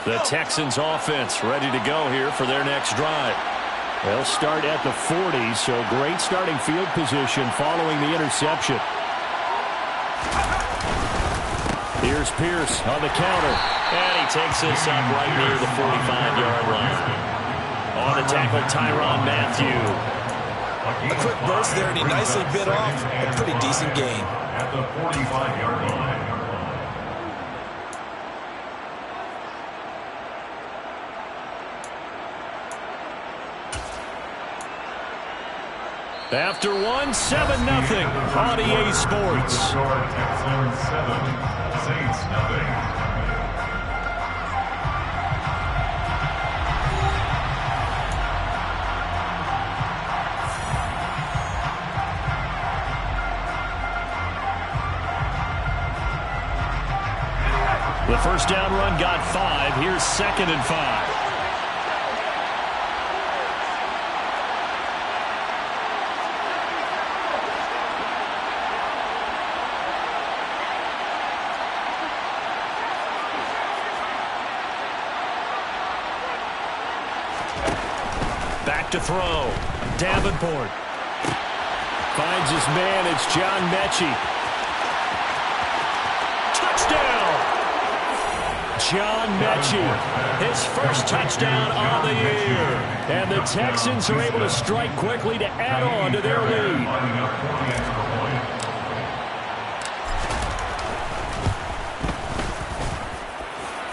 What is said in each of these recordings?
The Texans offense ready to go here for their next drive. They'll start at the 40, so great starting field position following the interception. Here's Pierce on the counter. And he takes this up right near the 45-yard line. On the tackle, Tyrann Mathieu. A quick burst there, and he nicely bit off a pretty decent gain. At the 45-yard line. After 1, 7-0 on EA Sports. Texans 7, Saints nothing. The first down run got 5. Here's 2nd and 5. Back to throw. Davenport. Finds his man. It's John Mechie. Touchdown! John Mechie. His first touchdown on the year. And the Texans are able to strike quickly to add on to their lead.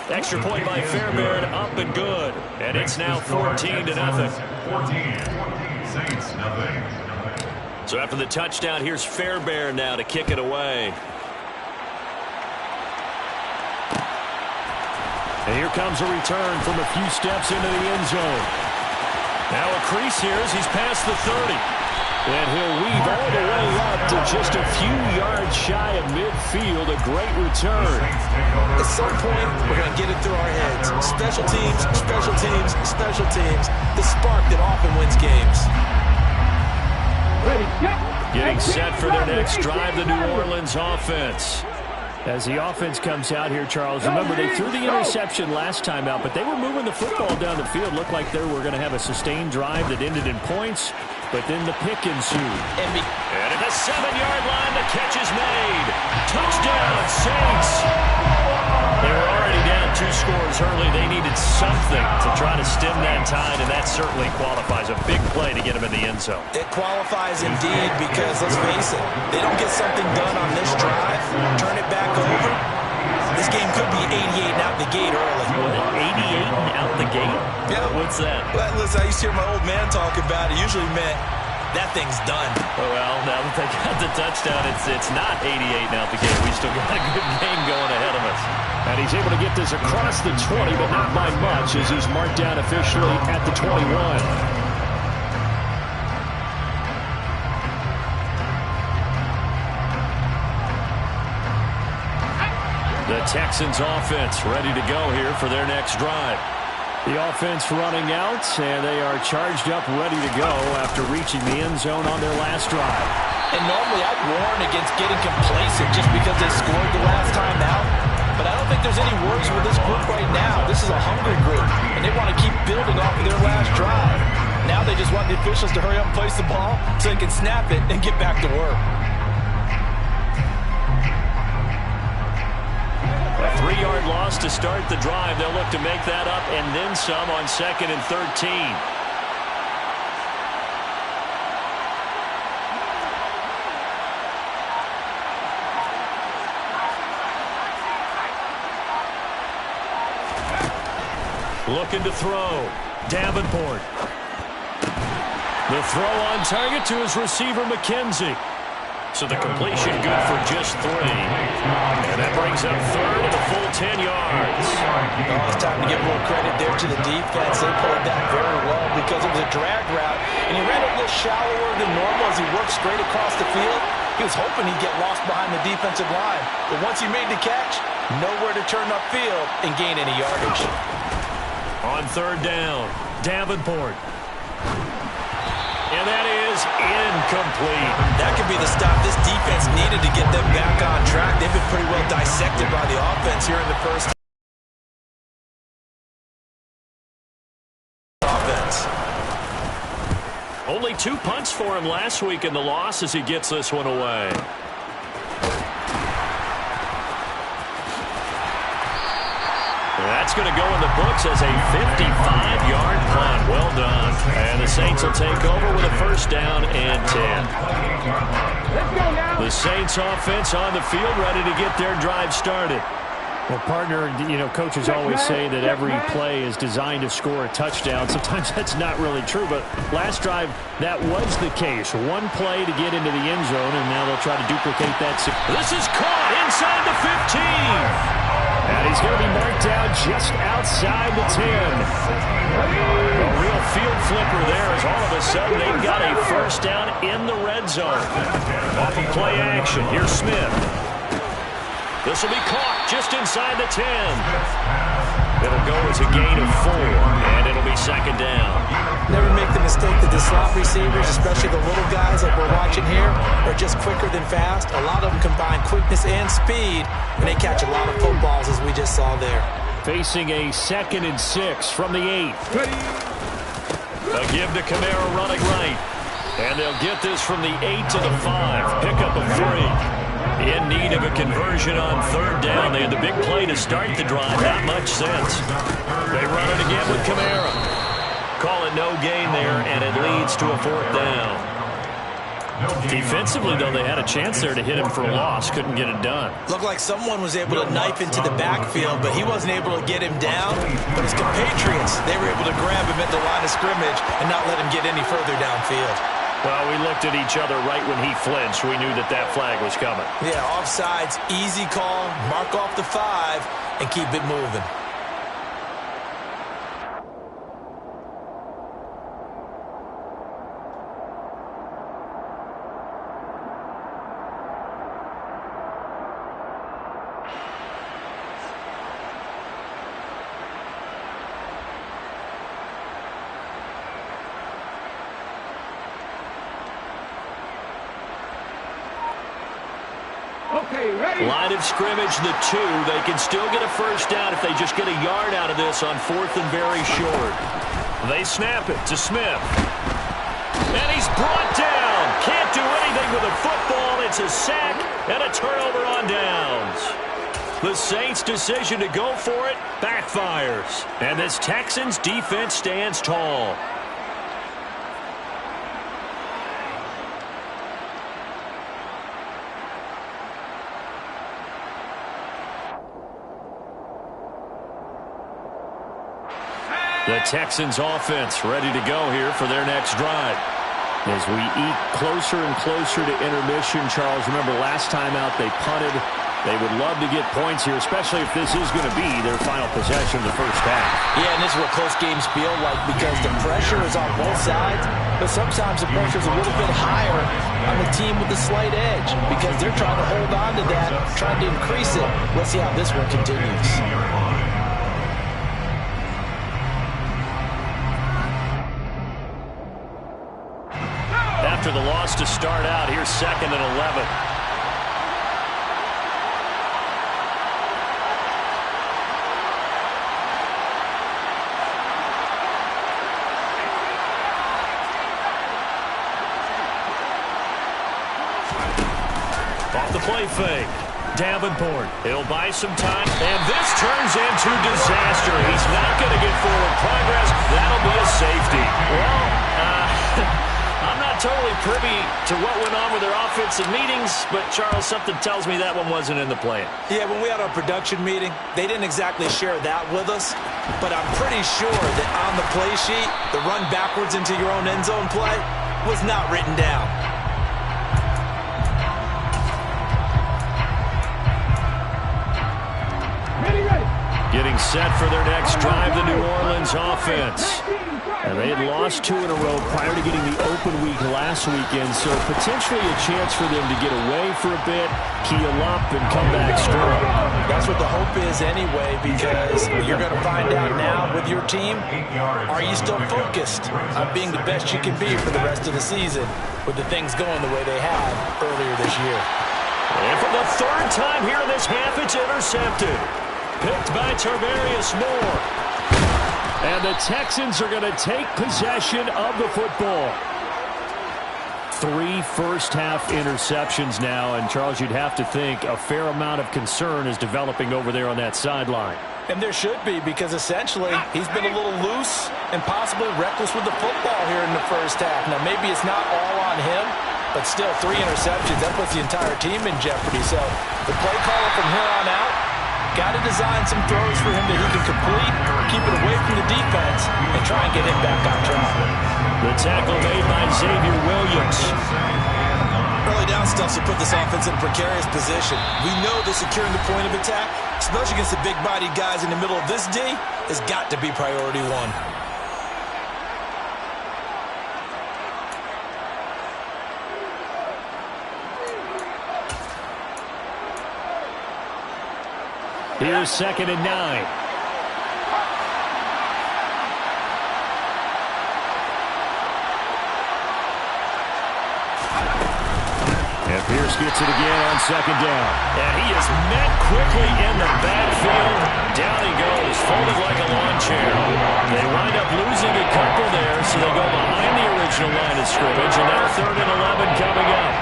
Extra point by Fairbairn, up and good. And it's now 14-0. 14, Saints nothing. So after the touchdown, here's Fairbairn now to kick it away. And here comes a return from a few steps into the end zone. Now a crease here as he's past the 30. And he'll weave all the way up to just a few yards shy of midfield. A great return. At some point, we're going to get it through our heads. Special teams, special teams, special teams. The spark that often wins games. Getting set for their next drive, the New Orleans offense. As the offense comes out here, Charles, remember they threw the interception last time out, but they were moving the football down the field. Looked like they were going to have a sustained drive that ended in points, but then the pick ensued. And at the 7-yard line, the catch is made. Touchdown, Saints. They were already down 2 scores early. They needed something to try to stem that tide, and that certainly qualifies. A big play to get them in the end zone. It qualifies indeed because, let's face it, they don't get something done on this drive, turn it back over, this game could be 88 and out the gate early. 88 and out the gate? Yeah. What's that? Well, listen, I used to hear my old man talk about it. Usually meant that thing's done. Well, now that they got the touchdown, it's not 88 and out the gate. We still got a good game going ahead of us. And he's able to get this across the 20, but not by much, as he's marked down officially at the 21. The Texans offense ready to go here for their next drive. The offense running out, and they are charged up, ready to go after reaching the end zone on their last drive. And normally I'd warn against getting complacent just because they scored the last time out. But I don't think there's any worries with this group right now. This is a hungry group, and they want to keep building off of their last drive. Now they just want the officials to hurry up and place the ball so they can snap it and get back to work. A 3-yard loss to start the drive. They'll look to make that up and then some on 2nd and 13. Looking to throw. Davenport. The throw on target to his receiver, McKenzie. So the completion good for just 3. And that brings up 3rd and a full 10 yards. Oh, it's time to give more credit there to the defense. They played that very well because it was a drag route. And he ran it a little shallower than normal as he worked straight across the field. He was hoping he'd get lost behind the defensive line. But once he made the catch, nowhere to turn upfield and gain any yardage. On 3rd down, Davenport. And that is incomplete. That could be the stop this defense needed to get them back on track. They've been pretty well dissected by the offense here in the first Only 2 punts for him last week in the loss as he gets this one away. That's going to go in the books as a 55-yard punt. Well done. And the Saints will take over with a first down and 10. The Saints offense on the field ready to get their drive started. Well, partner, coaches always say that every play is designed to score a touchdown. Sometimes that's not really true, but last drive, that was the case. One play to get into the end zone, and now they'll try to duplicate that. This is caught inside the 15. And he's going to be marked down just outside the 10. A real field flipper there as all of a sudden they've got a first down in the red zone. Off of play action, here's Smith. This will be caught just inside the 10. It'll go as a gain of 4, and it'll be second down. Never make the mistake that the slot receivers, especially the little guys like we're watching here, are just quicker than fast. A lot of them combine quickness and speed, and they catch a lot of footballs as we just saw there. Facing a 2nd and 6 from the 8. A give to Kamara running right. And they'll get this from the 8 to the 5. Pick up a 3. In need of a conversion on third down. They had the big play to start the drive. Not much sense. They run it again with Kamara. Call it no gain there, and it leads to a 4th down. Defensively, though, they had a chance there to hit him for a loss. Couldn't get it done. Looked like someone was able to knife into the backfield, but he wasn't able to get him down. But his compatriots, they were able to grab him at the line of scrimmage and not let him get any further downfield. Well, we looked at each other right when he flinched. We knew that that flag was coming. Yeah, offsides, easy call, mark off the 5, and keep it moving. Line of scrimmage, the 2. They can still get a first down if they just get a yard out of this on 4th and very short. They snap it to Smith. And he's brought down. Can't do anything with a football. It's a sack and a turnover on downs. The Saints' decision to go for it backfires. And this Texans defense stands tall. The Texans offense ready to go here for their next drive. As we eat closer and closer to intermission, Charles, remember last time out they punted. They would love to get points here, especially if this is going to be their final possession of the first half. Yeah, and this is what close games feel like because the pressure is on both sides, but sometimes the pressure is a little bit higher on the team with the slight edge because they're trying to hold on to that, trying to increase it. Let's see how this one continues. After the loss to start out, here's 2nd and 11. Off the play fake. Davenport. He'll buy some time. And this turns into disaster. He's not going to get forward progress. That'll be a safety. Well, I'm not totally privy to what went on with their offensive meetings, but, Charles, something tells me that one wasn't in the plan. Yeah, when we had our production meeting, they didn't exactly share that with us, but I'm pretty sure that on the play sheet, the run backwards into your own end zone play was not written down. Getting set for their next drive, the New Orleans offense. And they had lost 2 in a row prior to getting the open week last weekend, so potentially a chance for them to get away for a bit, heal up, and come back strong. That's what the hope is anyway, because you're going to find out now with your team, are you still focused on being the best you can be for the rest of the season with the things going the way they have earlier this year? And for the 3rd time here in this half, it's intercepted. Picked by Tarvarius Moore. And the Texans are going to take possession of the football. 3 first-half interceptions now, and Charles, you'd have to think a fair amount of concern is developing over there on that sideline. And there should be, because essentially he's been a little loose and possibly reckless with the football here in the first half. Now, maybe it's not all on him, but still 3 interceptions. That puts the entire team in jeopardy. So the play caller from here on out got to design some throws for him that he can complete, keep it away from the defense, and try and get him back on track. The tackle made by Xavier Williams. Early down stuff to put this offense in a precarious position. We know that securing the point of attack, especially against the big-bodied guys in the middle of this D, has got to be priority 1. Here's 2nd and 9. And Pierce gets it again on 2nd down. And he is met quickly in the backfield. Down he goes, folded like a lawn chair. They wind up losing a couple there, so they go behind the original line of scrimmage. And now 3rd and 11 coming up.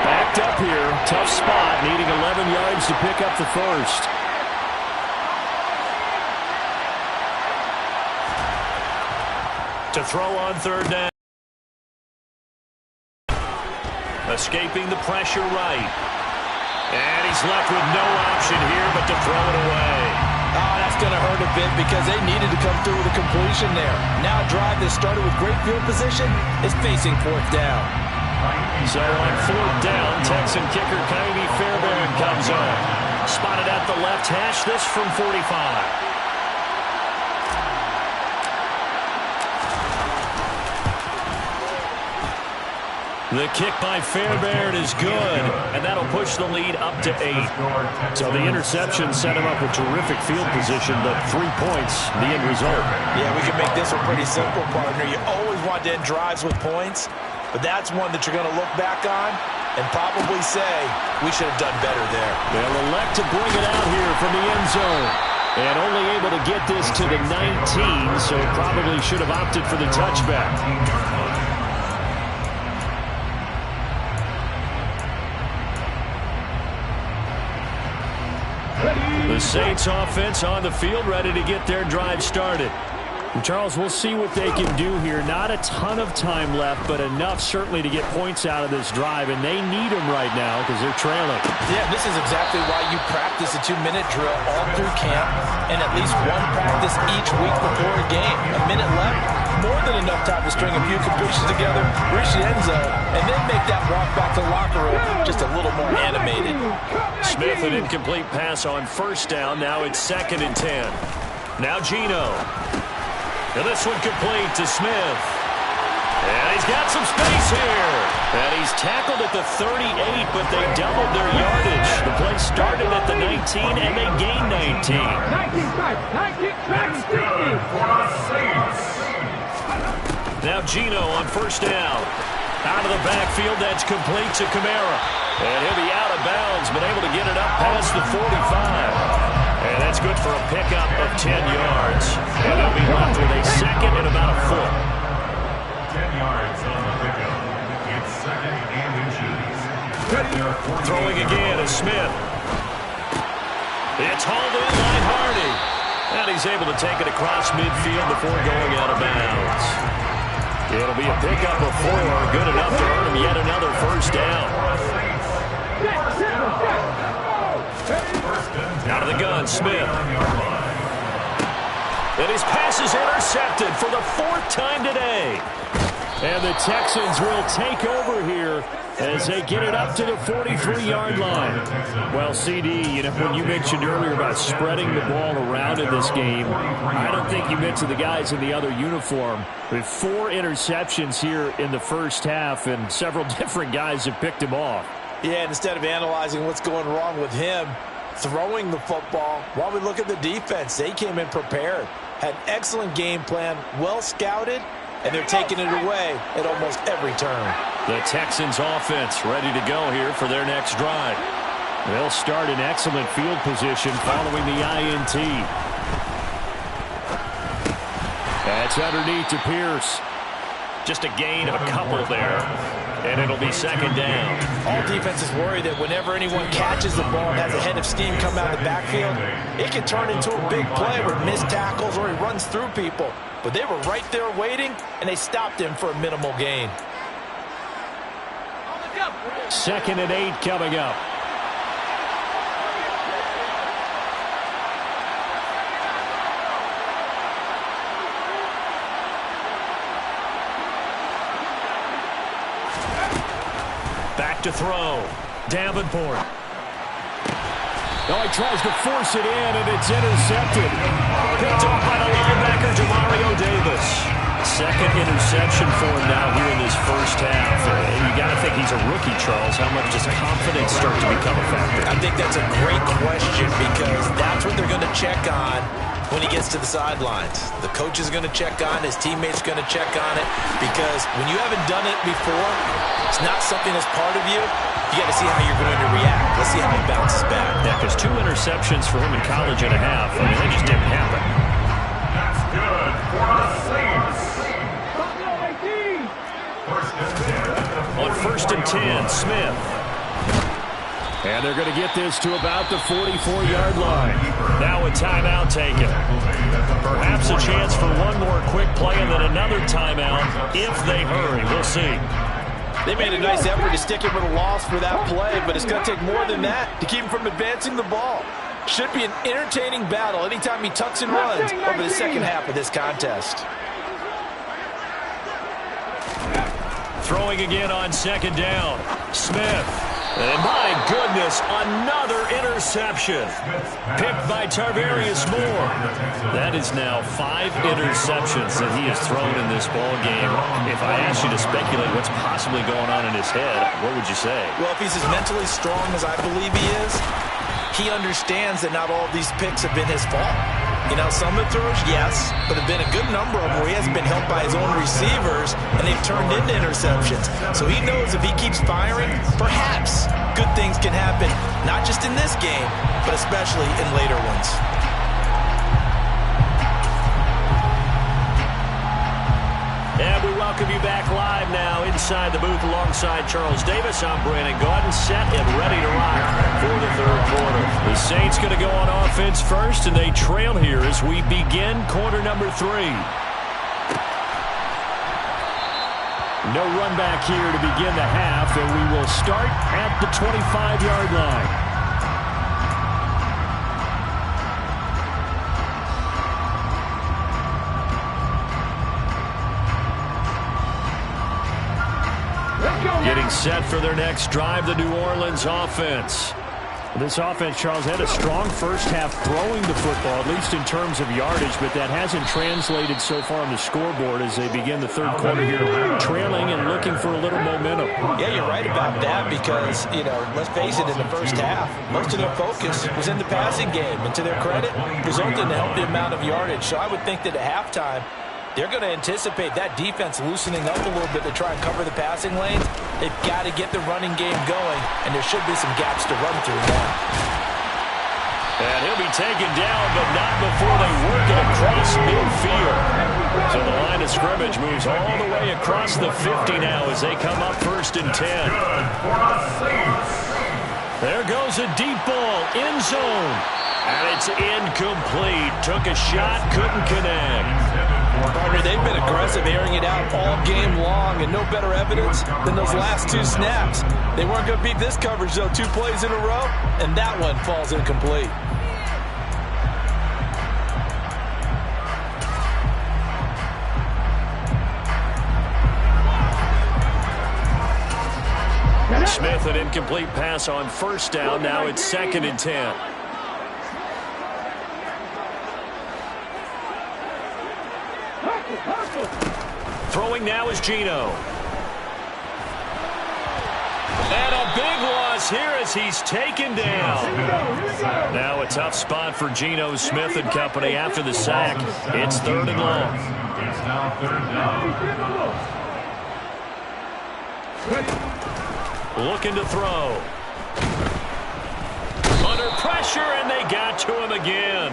Backed up here, tough spot, needing 11 yards to pick up the first. To throw on 3rd down. Escaping the pressure right. And he's left with no option here but to throw it away. Oh, that's going to hurt a bit because they needed to come through with a completion there. Now a drive that started with great field position is facing 4th down. So on 4th down, Texan kicker Kyrie Fairbairn comes on. Spotted at the left hash, this from 45. The kick by Fairbairn is good, and that'll push the lead up to 8. So the interception set him up with terrific field position, but 3 points, the end result. Yeah, we can make this one pretty simple, partner. You always want to end drives with points, but that's one that you're going to look back on and probably say, we should have done better there. They'll elect to bring it out here from the end zone. And only able to get this to the 19, so probably should have opted for the touchback. The Saints offense on the field, ready to get their drive started. And Charles, we'll see what they can do here. Not a ton of time left, but enough certainly to get points out of this drive, and they need them right now because they're trailing. Yeah, this is exactly why you practice a 2-minute drill all through camp and at least one practice each week before a game. A minute left, more than enough time to string a few completions together, reach the end zone, and then make that walk back to the locker room just a little more animated. Smith, an incomplete pass on 1st down. Now it's 2nd and 10. Now Geno. And this one complete to Smith. And he's got some space here. And he's tackled at the 38, but they doubled their yardage. The play started at the 19, and they gained 19. That's good for the Saints. Now Geno on 1st down. Out of the backfield, that's complete to Kamara. And he'll be out of bounds, but able to get it up past the 45. And that's good for a pickup of 10 yards. And they'll be left with a 2nd and about a foot. 10 yards on the pickup. It's 2nd and inches. Throwing again is Smith. It's hauled in by Hardy. And he's able to take it across midfield before going out of bounds. It'll be a pickup of 4, good enough to earn him yet another 1st down. Out of the gun, Smith. And his pass is intercepted for the 4th time today. And the Texans will take over here as they get it up to the 43-yard line. Well, CD, you know, when you mentioned earlier about spreading the ball around in this game, I don't think you mentioned the guys in the other uniform. With 4 interceptions here in the first half, and several different guys have picked him off. Yeah, and instead of analyzing what's going wrong with him, throwing the football, while we look at the defense, they came in prepared, had an excellent game plan, well scouted, and they're taking it away at almost every turn. The Texans offense ready to go here for their next drive. They'll start in excellent field position following the INT. That's underneath to Pierce. Just a gain of a couple there, and it'll be second down. All defenses worry that whenever anyone catches the ball and has a head of steam come out of the backfield, it can turn into a big play with missed tackles or he runs through people. But they were right there waiting, and they stopped him for a minimal gain. 2nd and 8 coming up. Back to throw. Davenport. Oh, he tries to force it in, and it's intercepted. Picked up by the linebacker, Demario Davis. 2nd interception for him now here in this first half. And you got to think he's a rookie, Charles. How much does confidence start to become a factor? I think that's a great question because that's what they're going to check on when he gets to the sidelines. The coach is going to check on, his teammates are going to check on it, because when you haven't done it before, it's not something that's part of you. You got to see how you're going to react. Let's see how he bounces back. Yeah, because 2 interceptions for him in college and a half. I mean, that just didn't happen. That's good for the Saints. On 1st and 10, Smith. And they're going to get this to about the 44-yard line. Now a timeout taken. Perhaps a chance for one more quick play and then another timeout if they hurry. We'll see. They made a nice effort to stick him with a loss for that play, but it's going to take more than that to keep him from advancing the ball. Should be an entertaining battle anytime he tucks and runs over the second half of this contest. Throwing again on 2nd down. Smith. And my goodness, another interception. Picked by Tarvarius Moore. That is now 5 interceptions that he has thrown in this ball game. If I asked you to speculate what's possibly going on in his head, what would you say? Well, if he's as mentally strong as I believe he is, he understands that not all of these picks have been his fault. You know, some of the throws, yes, but there have been a good number of them where he hasn't been helped by his own receivers, and they've turned into interceptions. So he knows if he keeps firing, perhaps good things can happen, not just in this game, but especially in later ones. And we welcome you back live now inside the booth alongside Charles Davis. I'm Brandon Gaudin, set and ready to rock for the 3rd quarter. The Saints going to go on offense first, and they trail here as we begin quarter number 3. No run back here to begin the half, and we will start at the 25-yard line. Getting set for their next drive, the New Orleans offense. This offense, Charles, had a strong first half throwing the football, at least in terms of yardage, but that hasn't translated so far on the scoreboard as they begin the 3rd quarter here, trailing and looking for a little momentum. Yeah, you're right about that because, you know, let's face it, in the first half, most of their focus was in the passing game, and to their credit, resulted in a healthy amount of yardage. So I would think that at halftime, they're going to anticipate that defense loosening up a little bit to try and cover the passing lanes. They've got to get the running game going, and there should be some gaps to run through now. And he'll be taken down, but not before they work it across midfield. So the line of scrimmage moves all the way across the 50 now as they come up 1st and 10. There goes a deep ball, end zone. And it's incomplete. Took a shot, couldn't connect. Partner, they've been aggressive, airing it out all game long, and no better evidence than those last 2 snaps. They weren't going to beat this coverage, though, 2 plays in a row, and that one falls incomplete. Smith, an incomplete pass on 1st down. Now it's 2nd and 10. Throwing now is Geno. And a big loss here as he's taken down. Now a tough spot for Geno Smith and company after the sack. It's 3rd and long. It's now 3rd down. Looking to throw. Under pressure, and they got to him again.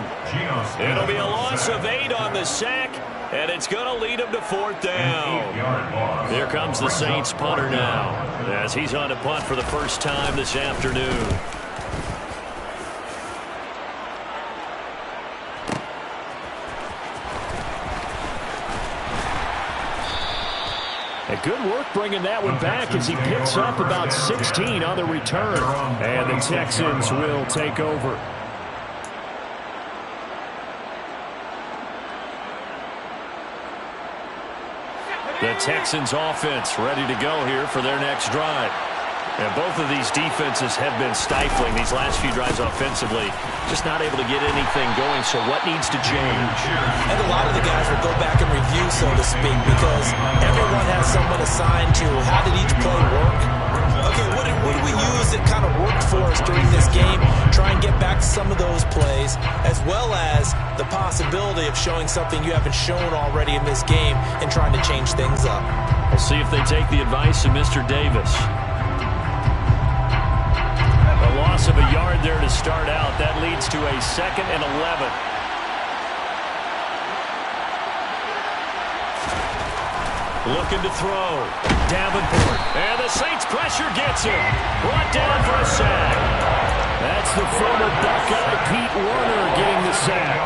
It'll be a loss of 8 on the sack. And it's going to lead him to fourth down. Here comes the Saints punter now, as he's on to punt for the first time this afternoon. Good work bringing that one back as he picks up about 16 on the return. And the Texans will take over. The Texans offense ready to go here for their next drive. And both of these defenses have been stifling these last few drives offensively. Just not able to get anything going, so what needs to change? And a lot of the guys will go back and review, so to speak, because everyone has someone assigned to how did each play work. Okay, what did we use that kind of worked for us during this game? Try and get back to some of those plays, as well as the possibility of showing something you haven't shown already in this game and trying to change things up. We'll see if they take the advice of Mr. Davis. A loss of a yard there to start out. That leads to a 2nd and 11. Looking to throw. Davenport. And the Saints pressure gets him. Brought down for a sack. That's the former Buckeye Pete Warner getting the sack.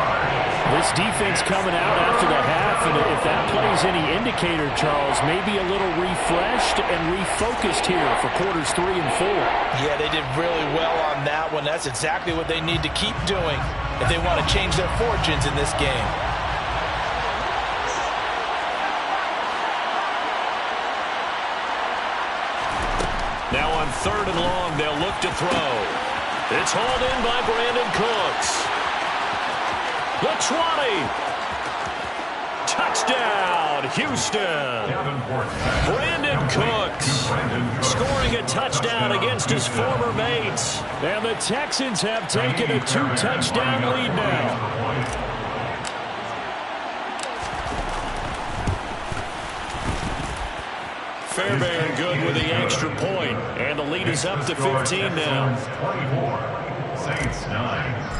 This defense coming out after the half, and if that plays any indicator, Charles, maybe a little refreshed and refocused here for quarters 3 and 4. Yeah, they did really well on that one. That's exactly what they need to keep doing if they want to change their fortunes in this game. Now on 3rd and long, they'll look to throw. It's hauled in by Brandon Cooks. The 20. Touchdown, Houston. Brandon Cooks scoring a touchdown against his former mates. And the Texans have taken a 2-touchdown lead now. Fairbairn good with the extra point, and the lead is up to 15 now. Saints 9.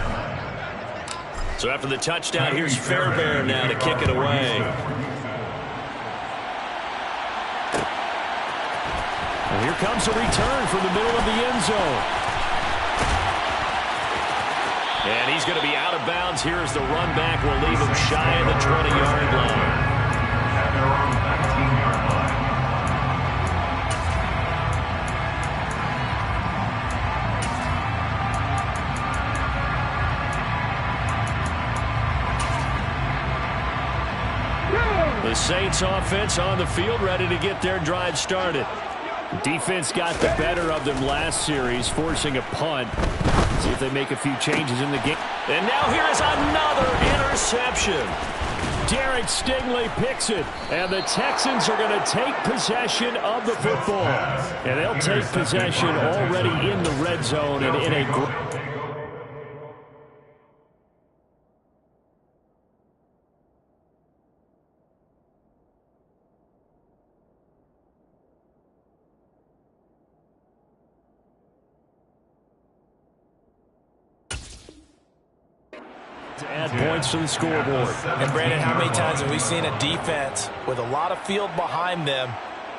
So after the touchdown, here's Fairbairn now to kick it away. And here comes a return from the middle of the end zone. And he's going to be out of bounds here as the run back will leave him shy of the 20-yard line. At their own 19-yard line. The Saints offense on the field ready to get their drive started. Defense got the better of them last series, forcing a punt. See if they make a few changes in the game. And now here is another interception. Derek Stingley picks it, and the Texans are going to take possession of the football. And they'll take possession already in the red zone and in a to add points to the scoreboard. And Brandon, how many times have we seen a defense with a lot of field behind them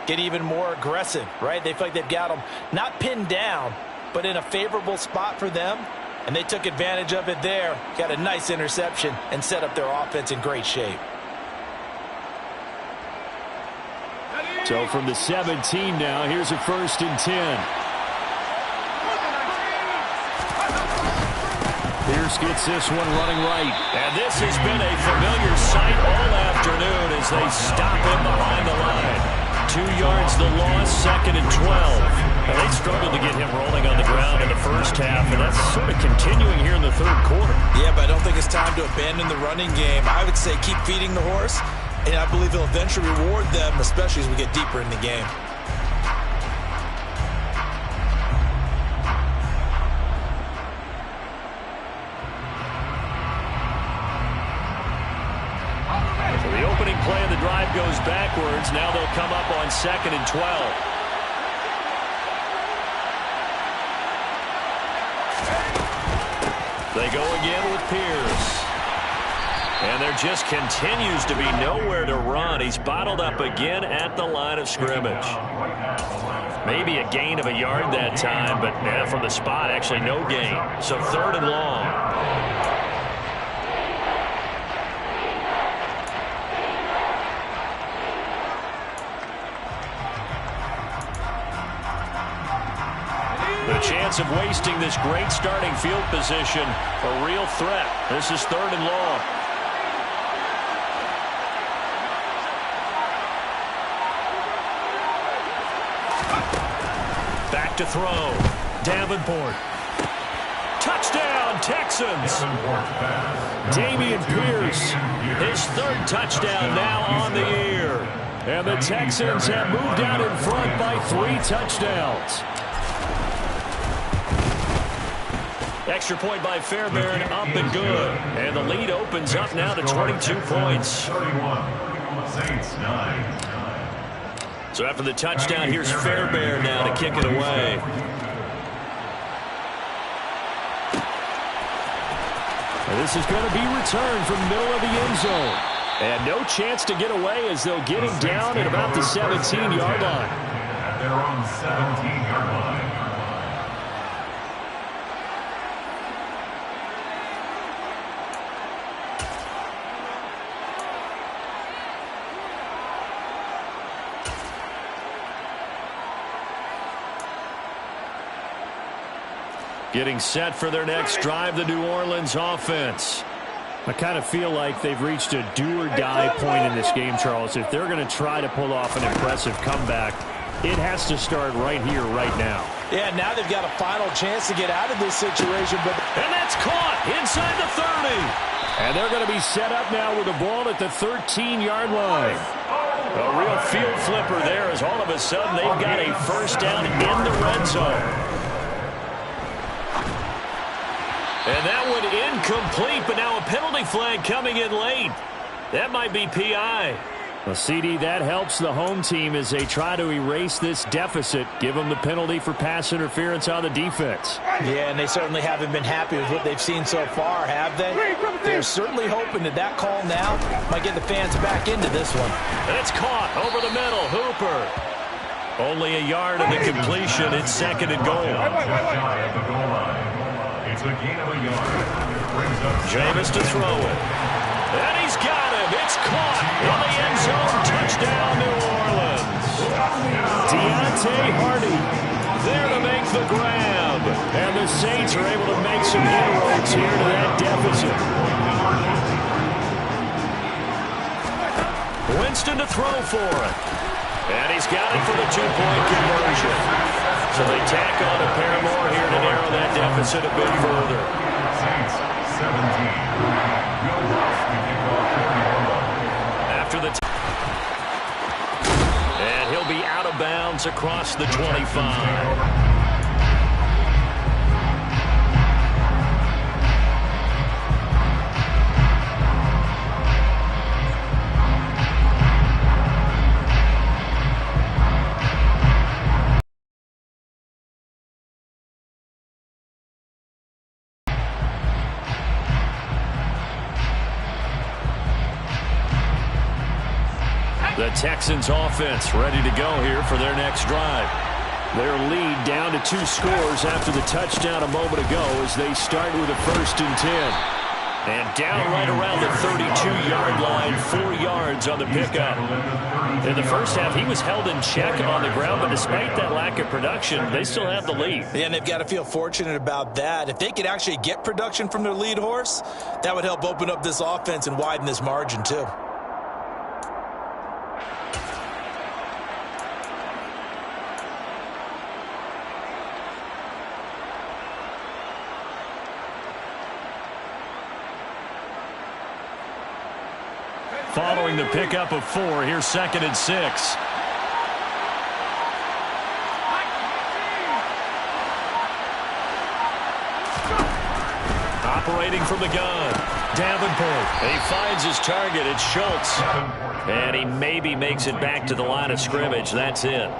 get even more aggressive, right? They feel like they've got them not pinned down, but in a favorable spot for them, and they took advantage of it there, got a nice interception, and set up their offense in great shape. So from the 17 now, here's a 1st and 10. Pierce gets this one running right. And this has been a familiar sight all afternoon as they stop him behind the line. 2 yards the loss, 2nd and 12. And they struggled to get him rolling on the ground in the first half, and that's sort of continuing here in the 3rd quarter. Yeah, but I don't think it's time to abandon the running game. I would say keep feeding the horse, and I believe he'll eventually reward them, especially as we get deeper in the game. Play of the drive goes backwards. Now they'll come up on 2nd and 12. They go again with Pierce. And there just continues to be nowhere to run. He's bottled up again at the line of scrimmage. Maybe a gain of a yard that time, but from the spot, actually no gain. So 3rd and long. The chance of wasting this great starting field position, a real threat. This is 3rd and long. Back to throw. Davenport. Touchdown, Texans. Dameon Pierce, his 3rd touchdown now on the year. And the Texans have moved out in front by 3 touchdowns. Extra point by Fairbairn, up and good. And the lead opens up now to 22 points. So after the touchdown, here's Fairbairn now to kick it away. And this is going to be returned from the middle of the end zone. And no chance to get away as they'll get him down at about the 17-yard line. At their own 17-yard line. Getting set for their next drive, the New Orleans offense. I kind of feel like they've reached a do-or-die point in this game, Charles. If they're going to try to pull off an impressive comeback, it has to start right here, right now. Yeah, now they've got a final chance to get out of this situation. And that's caught inside the 30. And they're going to be set up now with the ball at the 13-yard line. A real field flipper there as all of a sudden they've got a first down in the red zone. And that one incomplete, but now a penalty flag coming in late. That might be PI. Well, CD, that helps the home team as they try to erase this deficit. Give them the penalty for pass interference on the defense. Yeah, and they certainly haven't been happy with what they've seen so far, have they? They're certainly hoping that that call now might get the fans back into this one. And it's caught over the middle. Hooper. Only a yard of the completion. It's 2nd and goal. It's a gain of a yard. Jameis to throw it. And he's got him. It's caught in the end zone. Touchdown, New Orleans. Deontay Hardy there to make the grab. And the Saints are able to make some inroads here to that deficit. Winston to throw for it. And he's got it for the 2-point conversion. So they tack on a pair more here to narrow that deficit a bit further. Saints 17. Will Rush to kick off the After the and he'll be out of bounds across the 25. The Texans offense ready to go here for their next drive. Their lead down to 2 scores after the touchdown a moment ago as they start with a 1st and 10. And down right around the 32-yard line, 4 yards on the pickup. In the first half, he was held in check on the ground, but despite that lack of production, they still have the lead. Yeah, and they've got to feel fortunate about that. If they could actually get production from their lead horse, that would help open up this offense and widen this margin too. Following the pickup of 4, here's 2nd and 6. Operating from the gun. Davenport. He finds his target. It's Schultz. And he maybe makes it back to the line of scrimmage. That's it.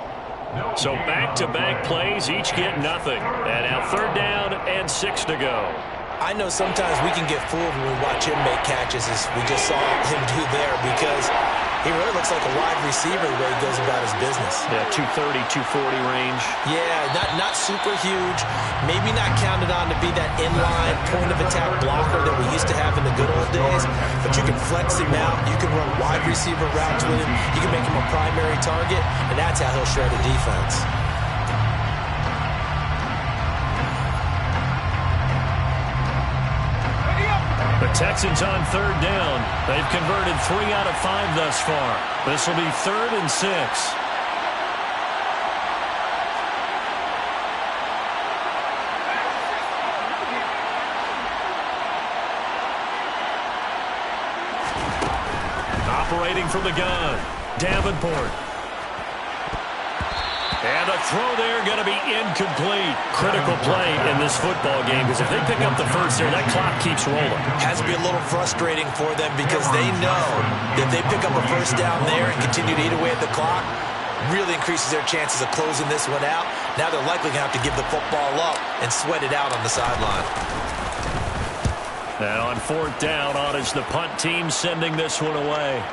So back-to-back plays, each get nothing. And now 3rd down and 6 to go. I know sometimes we can get fooled when we watch him make catches, as we just saw him do there, because he really looks like a wide receiver the way he goes about his business. Yeah, 230, 240 range. Yeah, not super huge. Maybe not counted on to be that inline point-of-attack blocker that we used to have in the good old days, but you can flex him out. You can run wide receiver routes with him. You can make him a primary target, and that's how he'll shred a defense. The Texans on third down. They've converted 3 out of 5 thus far. This will be 3rd and 6. Operating from the gun, Davenport. And a throw there going to be incomplete. Critical play in this football game, because if they pick up the first there, that clock keeps rolling. Has to be a little frustrating for them, because they know that if they pick up a first down there and continue to eat away at the clock, really increases their chances of closing this one out. Now they're likely going to have to give the football up and sweat it out on the sideline. And on 4th down, on is the punt team sending this one away.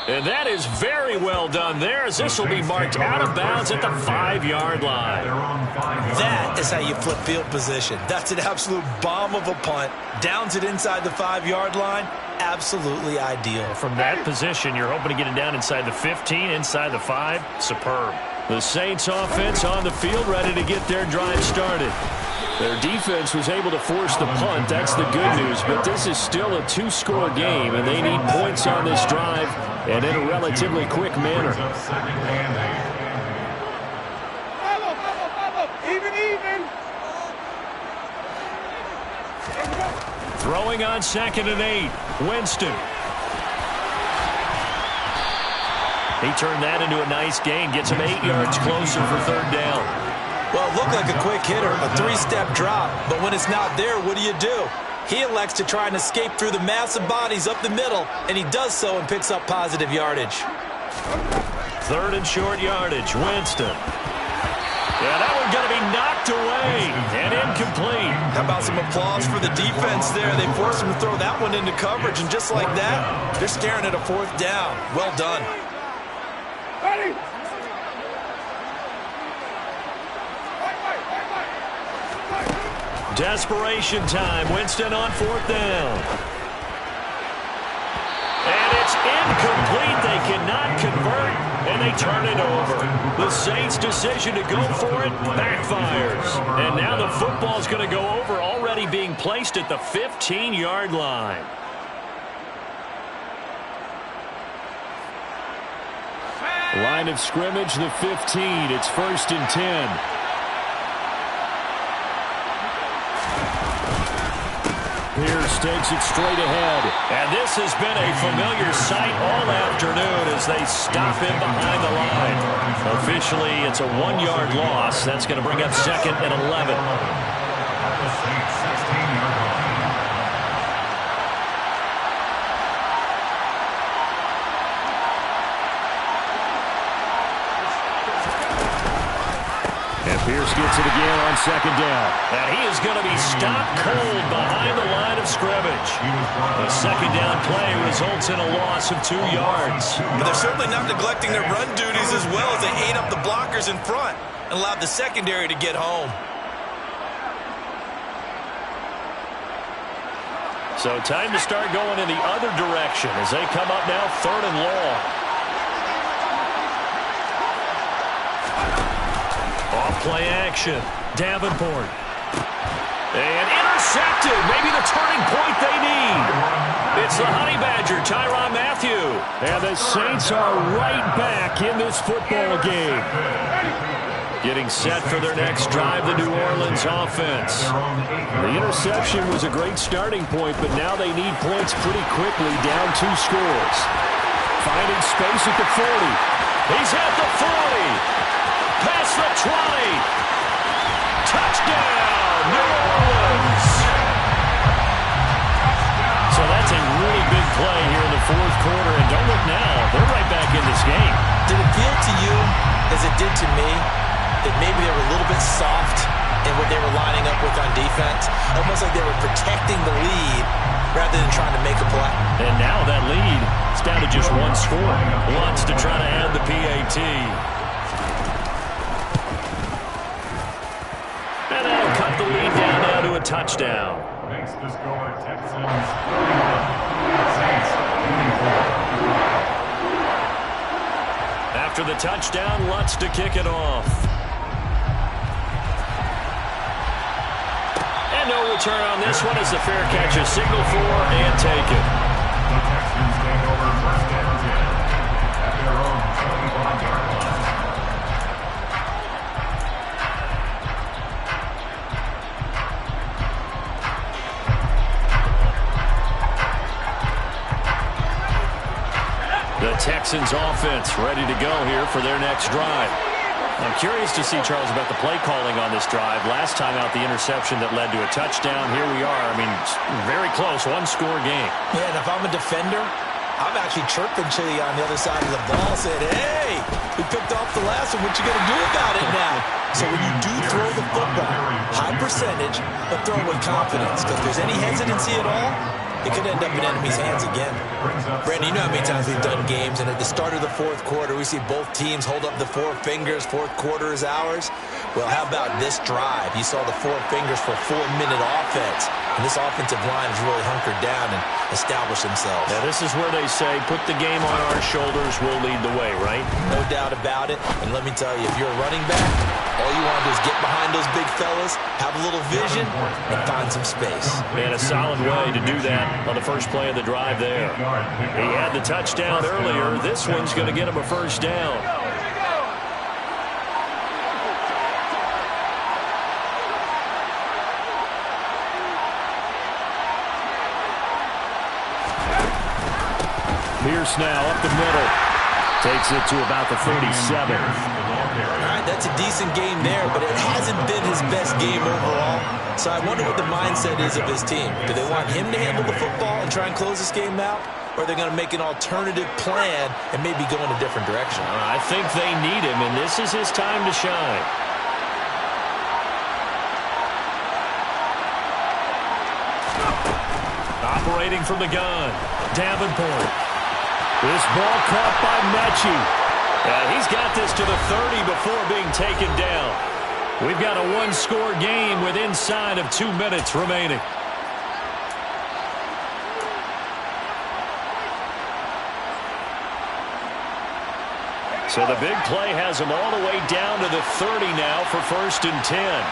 And that is very well done there, as this will be marked out of bounds at the 5-yard line. That is how you flip field position. That's an absolute bomb of a punt. Downs it inside the 5-yard line. Absolutely ideal. From that position, you're hoping to get it down inside the 15, inside the 5. Superb. The Saints offense on the field, ready to get their drive started. Their defense was able to force the punt. That's the good news. But this is still a 2-score game, and they need points on this drive and in a relatively quick manner. Throwing on 2nd and 8. Winston. He turned that into a nice gain. Gets him 8 yards closer for 3rd down. Well, it looked like a quick hitter, a 3-step drop, but when it's not there, what do? He elects to try and escape through the massive bodies up the middle, and he does so and picks up positive yardage. 3rd and short yardage, Winston. Yeah, that one's going to be knocked away and incomplete. How about some applause for the defense there? They forced him to throw that one into coverage, and just like that, they're staring at a 4th down. Well done. Ready? Desperation time. Winston on 4th down. And it's incomplete. They cannot convert, and they turn it over. The Saints' decision to go for it backfires. And now the football's going to go over, already being placed at the 15-yard line. Line of scrimmage, the 15. It's 1st and 10. Pierce takes it straight ahead. And this has been a familiar sight all afternoon as they stop him behind the line. Officially, it's a 1-yard loss. That's going to bring up 2nd and 11. Pierce gets it again on 2nd down. And he is going to be stopped cold behind the line of scrimmage. The 2nd down play results in a loss of 2 yards. But they're certainly not neglecting their run duties as well, as they ate up the blockers in front and allowed the secondary to get home. So time to start going in the other direction as they come up now 3rd and long. Off-play action. Davenport. And intercepted. Maybe the turning point they need. It's the Honey Badger, Tyrann Mathieu. And the Saints are right back in this football game. Getting set for their next drive, the New Orleans offense. The interception was a great starting point, but now they need points pretty quickly, down 2 scores. Finding space at the 40. He's at the 40. Past the 20. Touchdown, New Orleans. So that's a really big play here in the 4th quarter. And don't look now, they're right back in this game. Did it feel to you, as it did to me, that maybe they were a little bit soft in what they were lining up with on defense. Almost like they were protecting the lead rather than trying to make a play. And now that lead is down to just one score. Wants to try to add the PAT. And that'll cut the lead down now to a touchdown. Makes the score Texans 31, Saints 24. After the touchdown, Lutz to kick it off. And no return on this one as the fair catch is signaled for and taken. The Texans take over first and 10 at their own 21-yard line. The Texans offense ready to go here for their next drive. I'm curious to see, Charles, about the play calling on this drive. Last time out, the interception that led to a touchdown. Here we are. I mean, very close, one-score game. Yeah, and if I'm a defender, I'm actually chirping Chili on the other side of the ball, saying, hey, we picked off the last one. What you going to do about it now? So when you do throw the football, high percentage, but throw it with confidence. Because if there's any hesitancy at all, it could end up in enemy's hands again. Brandon, you know how many times we've done games, and at the start of the fourth quarter, we see both teams hold up the four fingers. Fourth quarter is ours. Well, how about this drive? You saw the four fingers for a 4-minute offense, and this offensive line has really hunkered down and established themselves. Now, this is where they say, put the game on our shoulders, we'll lead the way, right? No doubt about it. And let me tell you, if you're a running back, all you want to do is get behind those big fellas, have a little vision, and find some space. And a solid way to do that on the first play of the drive there. He had the touchdown earlier. This one's going to get him a first down. Pierce now up the middle. Takes it to about the 37. All right, that's a decent game there, but it hasn't been his best game overall. So I wonder what the mindset is of his team. Do they want him to handle the football and try and close this game out? Or are they going to make an alternative plan and maybe go in a different direction? I think they need him, and this is his time to shine. Operating from the gun, Davenport. This ball caught by Mechie. He's got this to the 30 before being taken down. We've got a one-score game with inside of 2 minutes remaining. So the big play has him all the way down to the 30 now for 1st and 10.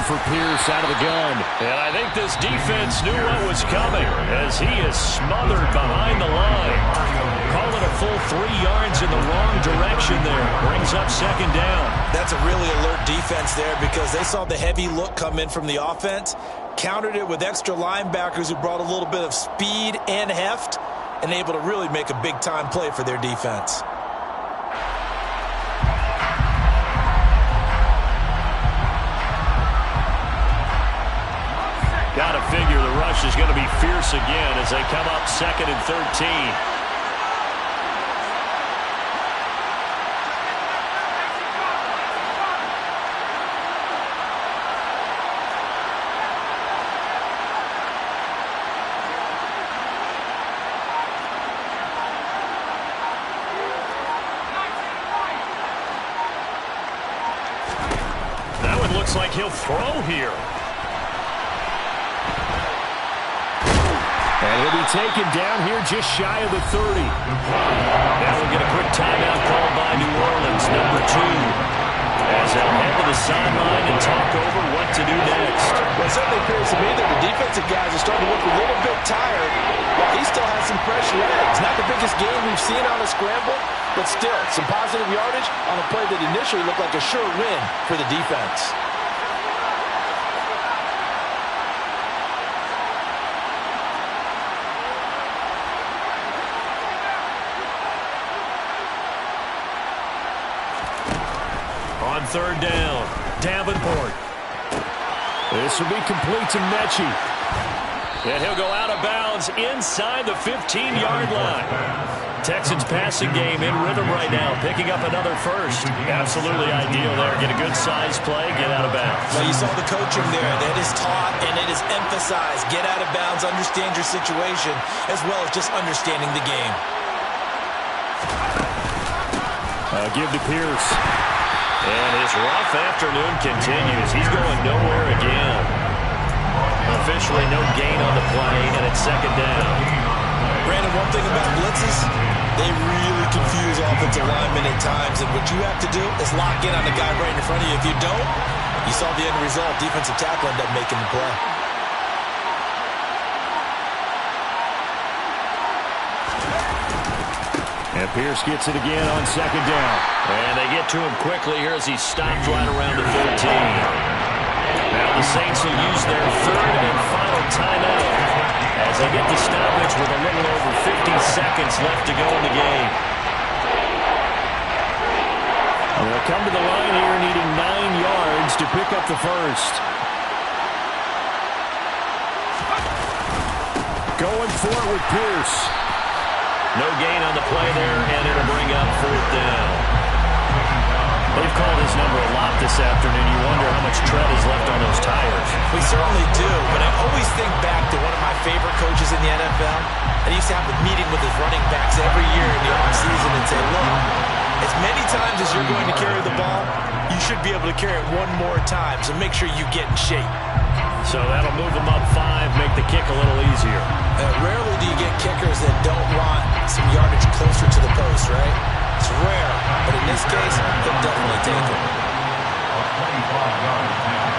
For Pierce out of the gun. And I think this defense knew what was coming as he is smothered behind the line. Call it a full 3 yards in the wrong direction there. Brings up 2nd down. That's a really alert defense there because they saw the heavy look come in from the offense, countered it with extra linebackers who brought a little bit of speed and heft, and able to really make a big-time play for their defense. Got to figure the rush is going to be fierce again as they come up 2nd and 13. That one looks like he'll throw here. And he'll be taken down here just shy of the 30. Now we'll get a quick timeout called by New Orleans, number 2. As they'll head to the sideline and talk over what to do next. Well, it certainly appears to me that the defensive guys are starting to look a little bit tired, while he still has some fresh legs. Not the biggest game we've seen on a scramble, but still, some positive yardage on a play that initially looked like a sure win for the defense. On 3rd down, Davenport. This will be complete to Mechie. And he'll go out of bounds inside the 15-yard line. Texans passing game in rhythm right now, picking up another first. Absolutely ideal there. Get a good size play, get out of bounds. Well, you saw the coaching there. That is taught and it is emphasized. Get out of bounds, understand your situation, as well as just understanding the game. Give to Pierce. And his rough afternoon continues. He's going nowhere again. Officially no gain on the play, and it's second down. Brandon, one thing about blitzes, they really confuse offensive linemen at times, and what you have to do is lock in on the guy right in front of you. If you don't, you saw the end result. Defensive tackle ended up making the play. And Pierce gets it again on second down. And they get to him quickly here as he stopped right around the 13. Now the Saints will use their third and final timeout as they get the stoppage with a little over 50 seconds left to go in the game. They'll come to the line here needing 9 yards to pick up the first. Going for it with Pierce. No gain on the play there, and it'll bring up fourth down. They've called his number a lot this afternoon. You wonder how much tread is left on those tires. We certainly do, but I always think back to one of my favorite coaches in the NFL. And he used to have a meeting with his running backs every year in the offseason and say, look, as many times as you're going to carry the ball, you should be able to carry it one more time, so make sure you get in shape. So that'll move them up 5, make the kick a little easier. Rarely do you get kickers that don't want some yardage closer to the post, right? It's rare, but in this case, they'll definitely take it. 25 yards now.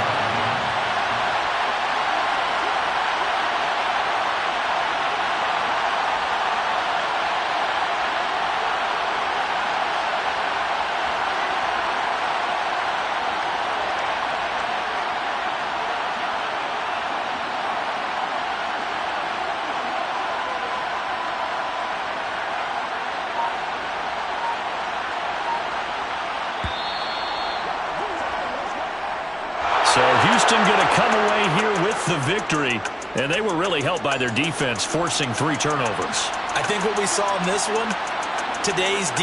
So Houston going to come away here with the victory, and they were really helped by their defense, forcing 3 turnovers. I think what we saw in this one, today's